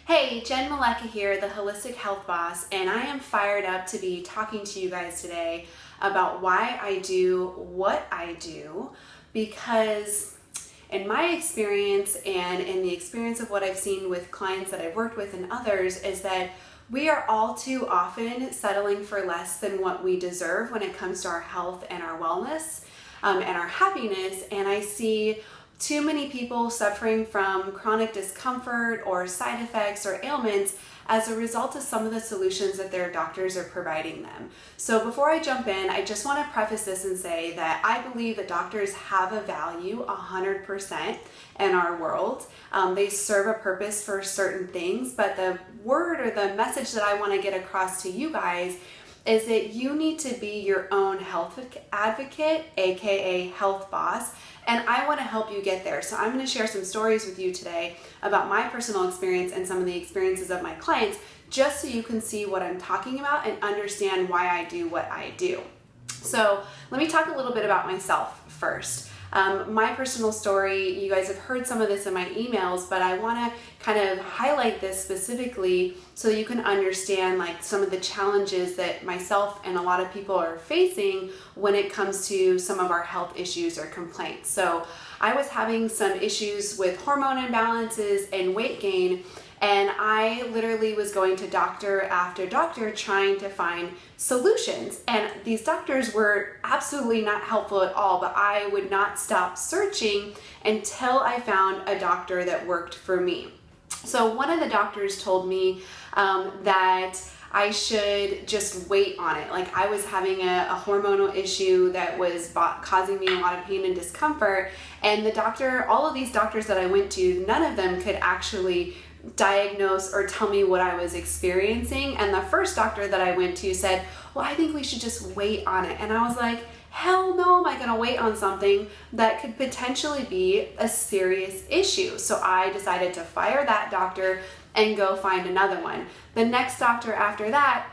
Hey, Jen here, the Holistic Health Boss, and I am fired up to be talking to you guys today about why I do what I do, because in my experience and in the experience of what I've seen with clients that I've worked with and others is that we are all too often settling for less than what we deserve when it comes to our health and our wellness and our happiness. And I see too many people suffering from chronic discomfort or side effects or ailments as a result of some of the solutions that their doctors are providing them. So before I jump in, I just want to preface this and say that I believe that doctors have a value 100% in our world. They serve a purpose for certain things, but the word or the message that I want to get across to you guys is that you need to be your own health advocate, aka health boss, and I want to help you get there. So I'm going to share some stories with you today about my personal experience and some of the experiences of my clients, just so you can see what I'm talking about and understand why I do what I do. So let me talk a little bit about myself first. My personal story, you guys have heard some of this in my emails, but I want to kind of highlight this specifically so you can understand like some of the challenges that myself and a lot of people are facing when it comes to some of our health issues or complaints. So I was having some issues with hormone imbalances and weight gain, and I literally was going to doctor after doctor trying to find solutions. And these doctors were absolutely not helpful at all, but I would not stop searching until I found a doctor that worked for me. So one of the doctors told me that I should just wait on it. Like I was having a hormonal issue that was causing me a lot of pain and discomfort. And the doctor, all of these doctors that I went to, none of them could actually diagnose or tell me what I was experiencing. And the first doctor that I went to said, well, I think we should just wait on it. And I was like, hell no, am I gonna wait on something that could potentially be a serious issue? So I decided to fire that doctor and go find another one. The next doctor after that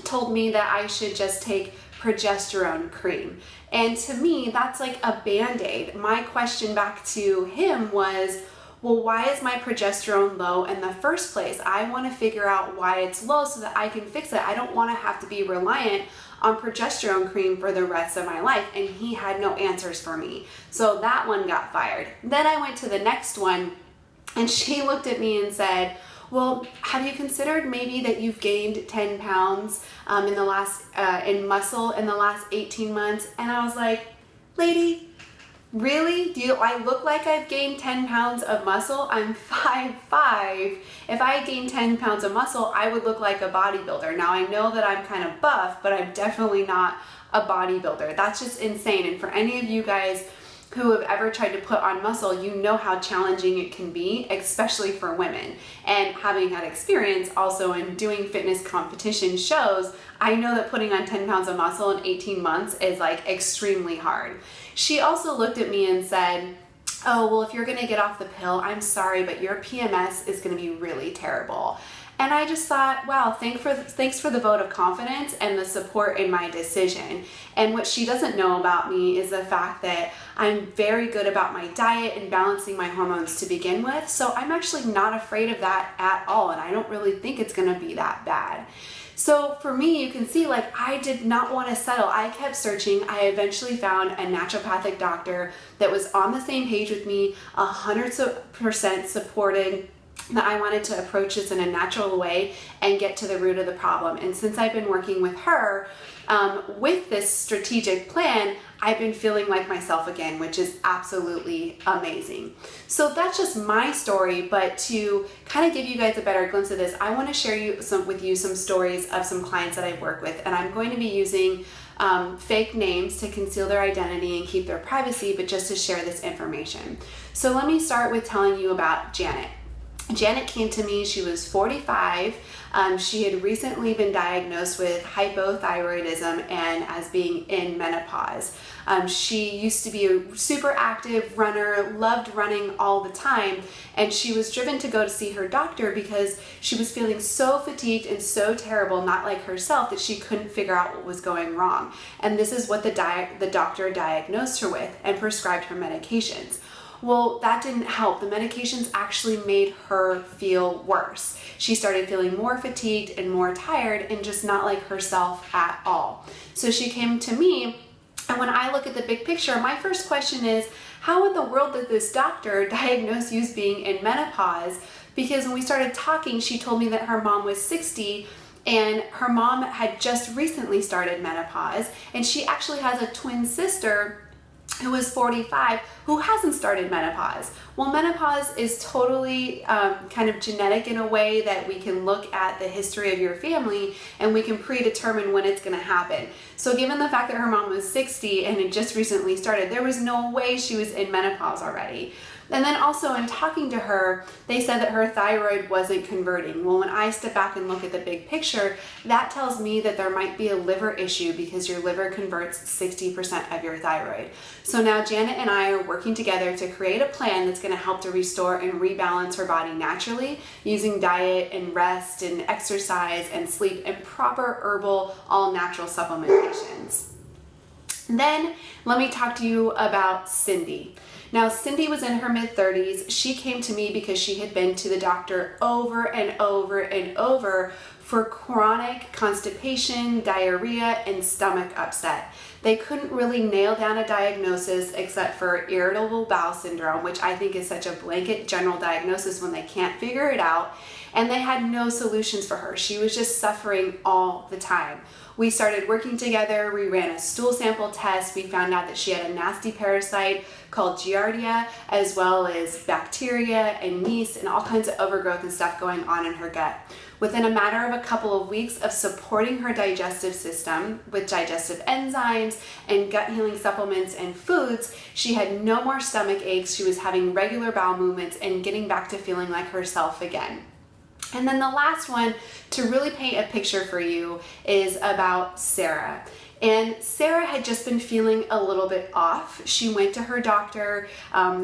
told me that I should just take progesterone cream. And to me, that's like a Band-Aid. My question back to him was, well, why is my progesterone low in the first place? I want to figure out why it's low so that I can fix it. I don't want to have to be reliant on progesterone cream for the rest of my life. And he had no answers for me. So that one got fired. Then I went to the next one and she looked at me and said, well, have you considered maybe that you've gained 10 pounds in muscle in the last 18 months? And I was like, lady, really? Do I look like I've gained 10 pounds of muscle? I'm 5'5". If I gained 10 pounds of muscle, I would look like a bodybuilder. Now I know that I'm kind of buff, but I'm definitely not a bodybuilder. That's just insane. And for any of you guys who have ever tried to put on muscle, you know how challenging it can be, especially for women. And having had experience also in doing fitness competition shows, I know that putting on 10 pounds of muscle in 18 months is like extremely hard. She also looked at me and said, oh, well, if you're gonna get off the pill, I'm sorry, but your PMS is gonna be really terrible. And I just thought, wow, thanks for the vote of confidence and the support in my decision. And what she doesn't know about me is the fact that I'm very good about my diet and balancing my hormones to begin with. So I'm actually not afraid of that at all. And I don't really think it's gonna be that bad. So for me, you can see like I did not want to settle. I kept searching. I eventually found a naturopathic doctor that was on the same page with me, 100% supported that I wanted to approach this in a natural way and get to the root of the problem. And since I've been working with her with this strategic plan, I've been feeling like myself again, which is absolutely amazing. So that's just my story, but to kind of give you guys a better glimpse of this, I want to share with you some stories of some clients that I work with, and I'm going to be using fake names to conceal their identity and keep their privacy, but just to share this information. So let me start with telling you about Janet. Janet came to me, she was 45. She had recently been diagnosed with hypothyroidism and as being in menopause. She used to be a super active runner, loved running all the time, and she was driven to go to see her doctor because she was feeling so fatigued and so terrible, not like herself, that she couldn't figure out what was going wrong. And this is what the doctor diagnosed her with and prescribed her medications. Well, that didn't help. The medications actually made her feel worse. She started feeling more fatigued and more tired and just not like herself at all. So she came to me, and when I look at the big picture, my first question is, how in the world did this doctor diagnose you as being in menopause? Because when we started talking, she told me that her mom was 60 and her mom had just recently started menopause, and she actually has a twin sister who is 45 who hasn't started menopause. Well, menopause is totally kind of genetic in a way that we can look at the history of your family and we can predetermine when it's going to happen. So given the fact that her mom was 60 and had just recently started, there was no way she was in menopause already. And then also in talking to her, they said that her thyroid wasn't converting. Well, when I step back and look at the big picture, that tells me that there might be a liver issue because your liver converts 60% of your thyroid. So now Janet and I are working together to create a plan that's going to help to restore and rebalance her body naturally using diet and rest and exercise and sleep and proper herbal, all natural supplementations. Then let me talk to you about Cindy. Now, Cindy was in her mid-30s. She came to me because she had been to the doctor over and over and over for chronic constipation, diarrhea, and stomach upset. They couldn't really nail down a diagnosis except for irritable bowel syndrome, which I think is such a blanket general diagnosis when they can't figure it out. And they had no solutions for her. She was just suffering all the time. We started working together. We ran a stool sample test. We found out that she had a nasty parasite called Giardia, as well as bacteria and yeast and all kinds of overgrowth and stuff going on in her gut. Within a matter of a couple of weeks of supporting her digestive system with digestive enzymes and gut healing supplements and foods, she had no more stomach aches. She was having regular bowel movements and getting back to feeling like herself again. And then the last one to really paint a picture for you is about Sarah. And Sarah had just been feeling a little bit off. She went to her doctor.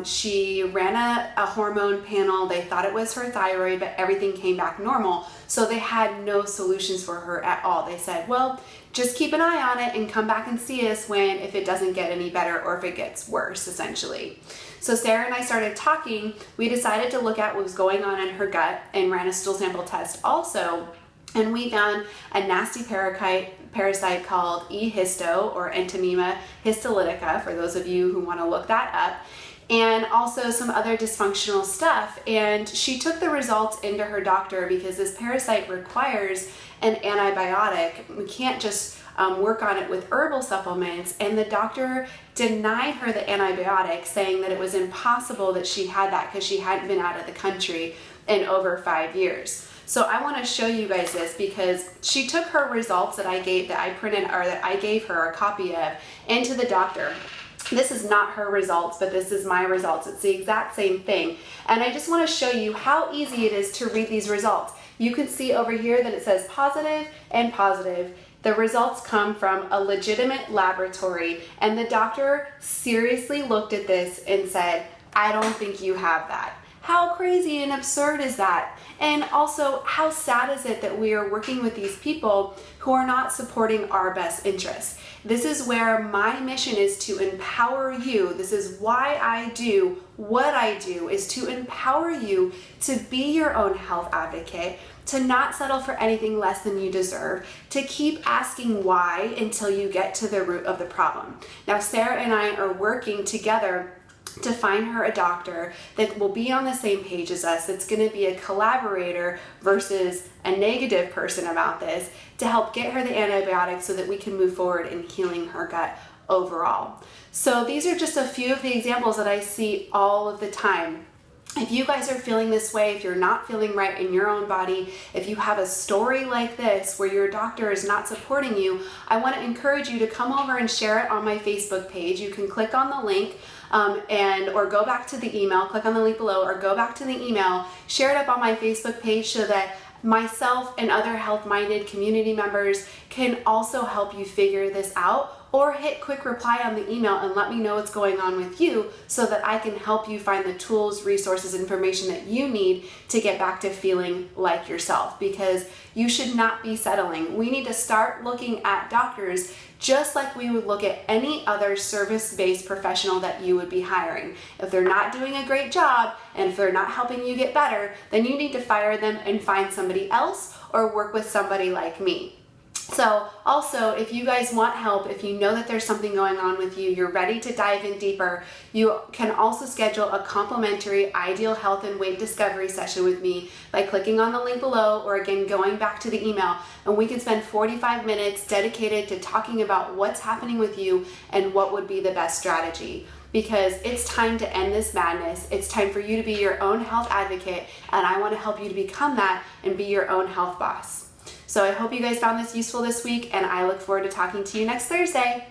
She ran a hormone panel. They thought it was her thyroid, but everything came back normal. So they had no solutions for her at all. They said, well, just keep an eye on it and come back and see us if it doesn't get any better or if it gets worse, essentially. So Sarah and I started talking. We decided to look at what was going on in her gut and ran a stool sample test also. And we found a nasty parasite called E. histo or Entomema histolytica, for those of you who want to look that up, and also some other dysfunctional stuff. And she took the results into her doctor because this parasite requires an antibiotic. We can't just work on it with herbal supplements, and the doctor denied her the antibiotic, saying that it was impossible that she had that because she hadn't been out of the country in over 5 years. So I want to show you guys this because she took her results that I gave her a copy of into the doctor. This is not her results, but this is my results. It's the exact same thing. And I just want to show you how easy it is to read these results. You can see over here that it says positive and positive. The results come from a legitimate laboratory, and the doctor seriously looked at this and said, I don't think you have that. How crazy and absurd is that? And also, how sad is it that we are working with these people who are not supporting our best interests? This is where my mission is to empower you. This is why I do what I do, is to empower you to be your own health advocate, to not settle for anything less than you deserve, to keep asking why until you get to the root of the problem. Now, Sarah and I are working together to find her a doctor that will be on the same page as us, that's going to be a collaborator versus a negative person about this, to help get her the antibiotics so that we can move forward in healing her gut overall. So these are just a few of the examples that I see all of the time. If you guys are feeling this way, if you're not feeling right in your own body, if you have a story like this where your doctor is not supporting you, I want to encourage you to come over and share it on my Facebook page. You can click on the link or go back to the email, click on the link below or go back to the email, share it up on my Facebook page so that myself and other health-minded community members can also help you figure this out or hit quick reply on the email and let me know what's going on with you so that I can help you find the tools, resources, information that you need to get back to feeling like yourself, because you should not be settling. We need to start looking at doctors just like we would look at any other service-based professional that you would be hiring. If they're not doing a great job and if they're not helping you get better, then you need to fire them and find somebody else or work with somebody like me. So also, if you guys want help, if you know that there's something going on with you, you're ready to dive in deeper, you can also schedule a complimentary Ideal Health and Weight Discovery session with me by clicking on the link below, or again, going back to the email, and we can spend 45 minutes dedicated to talking about what's happening with you and what would be the best strategy. Because it's time to end this madness. It's time for you to be your own health advocate, and I want to help you to become that and be your own health boss. So I hope you guys found this useful this week, and I look forward to talking to you next Thursday.